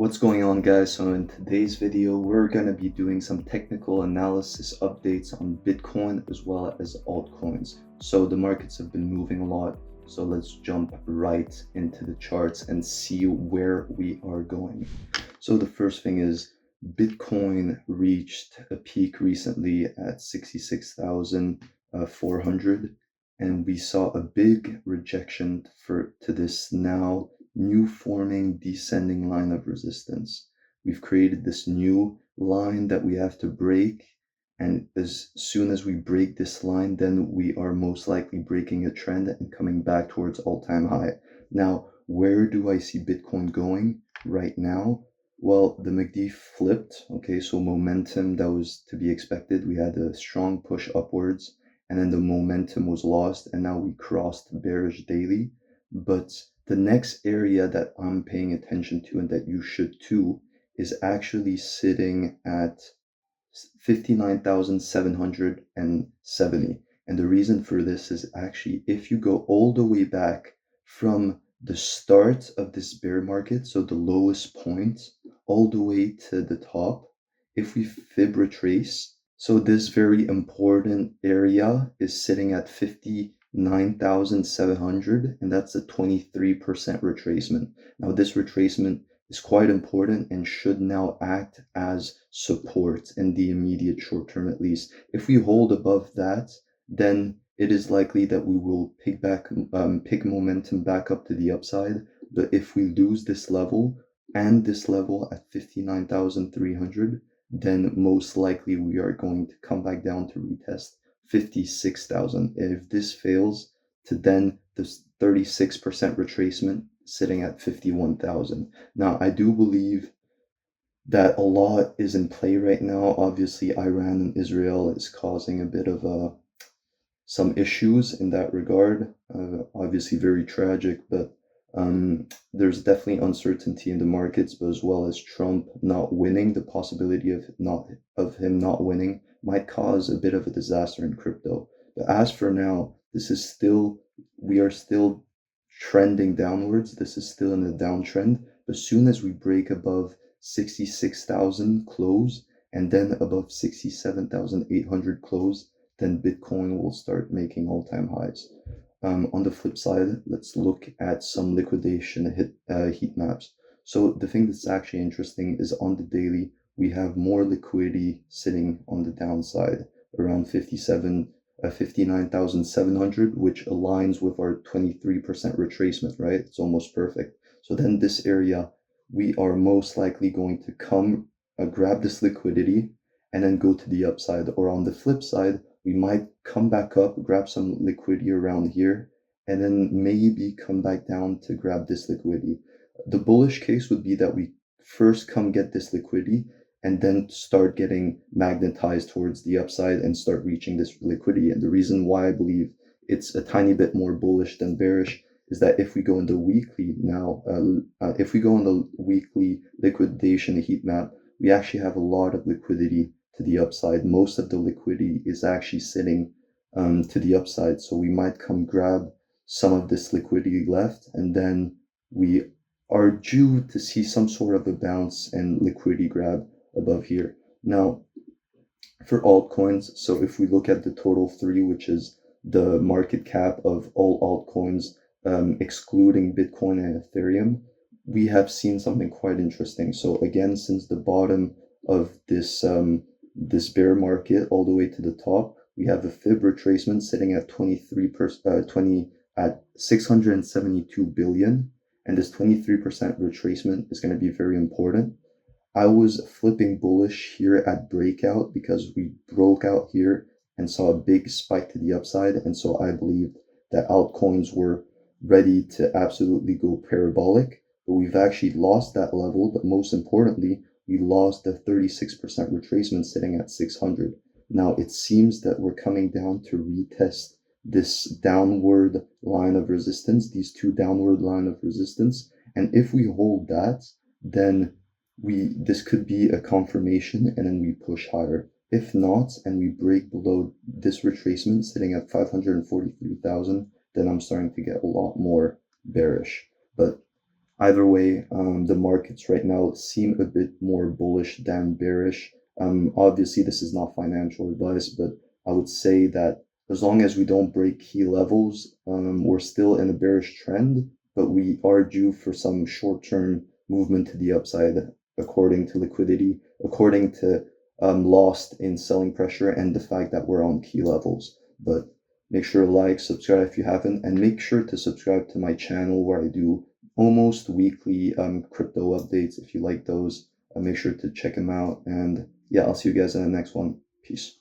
What's going on, guys? So in today's video we're going to be doing some technical analysis updates on Bitcoin as well as altcoins. So the markets have been moving a lot, so let's jump right into the charts and see where we are going. So the first thing is Bitcoin reached a peak recently at 66,400, and we saw a big rejection to this now new forming descending line of resistance. We've created this new line that we have to break, and as soon as we break this line, then we are most likely breaking a trend and coming back towards all-time high. Now, where do I see Bitcoin going right now? Well, the MACD flipped, okay, so momentum that was to be expected. We had a strong push upwards, and then the momentum was lost, and now we crossed bearish daily. But the next area that I'm paying attention to, and that you should too, is actually sitting at 59,770. And the reason for this is actually if you go all the way back from the start of this bear market, so the lowest point, all the way to the top, if we fib retrace, so this very important area is sitting at 59,700, and that's a 23% retracement. Now this retracement is quite important and should now act as support in the immediate short term at least. If we hold above that, then it is likely that we will pick momentum back up to the upside. But if we lose this level and this level at 59,300, then most likely we are going to come back down to retest 56,000. And if this fails, to then this 36% retracement sitting at 51,000. Now, I do believe that a lot is in play right now. Obviously, Iran and Israel is causing a bit of some issues in that regard. Obviously, very tragic, but there's definitely uncertainty in the markets, but as well as Trump not winning, the possibility of him not winning might cause a bit of a disaster in crypto. But as for now, we are still trending downwards. This is still in a downtrend. But as soon as we break above 66,000 close and then above 67,800 close, then Bitcoin will start making all-time highs. On the flip side, let's look at some liquidation heat maps. So the thing that's actually interesting is on the daily, we have more liquidity sitting on the downside, around 59,700, which aligns with our 23% retracement, right? It's almost perfect. So then this area, we are most likely going to come grab this liquidity and then go to the upside. Or on the flip side, we might come back up, grab some liquidity around here, and then maybe come back down to grab this liquidity. The bullish case would be that we first come get this liquidity and then start getting magnetized towards the upside and start reaching this liquidity. And the reason why I believe it's a tiny bit more bullish than bearish is that if we go in the weekly now, if we go in the weekly liquidation heat map, we actually have a lot of liquidity to the upside. Most of the liquidity is actually sitting to the upside, so we might come grab some of this liquidity left, and then we are due to see some sort of a bounce and liquidity grab above here. Now, for altcoins, so if we look at the total three, which is the market cap of all altcoins, excluding Bitcoin and Ethereum, we have seen something quite interesting. So again, since the bottom of this bear market all the way to the top, we have a fib retracement sitting at 672 billion, and this 23% retracement is going to be very important. I was flipping bullish here at breakout because we broke out here and saw a big spike to the upside, and so I believed that altcoins were ready to absolutely go parabolic, but we've actually lost that level. But most importantly, we lost the 36% retracement sitting at 600. Now it seems that we're coming down to retest this downward line of resistance, these two downward line of resistance. And if we hold that, then this could be a confirmation and then we push higher. If not, and we break below this retracement sitting at 543,000, then I'm starting to get a lot more bearish. But either way, the markets right now seem a bit more bullish than bearish. Obviously, this is not financial advice, but I would say that as long as we don't break key levels, we're still in a bearish trend, but we are due for some short-term movement to the upside, according to liquidity, according to lost in selling pressure, and the fact that we're on key levels. But make sure to like, subscribe if you haven't, and make sure to subscribe to my channel where I do almost weekly crypto updates. If you like those, make sure to check them out. And yeah, I'll see you guys in the next one. Peace.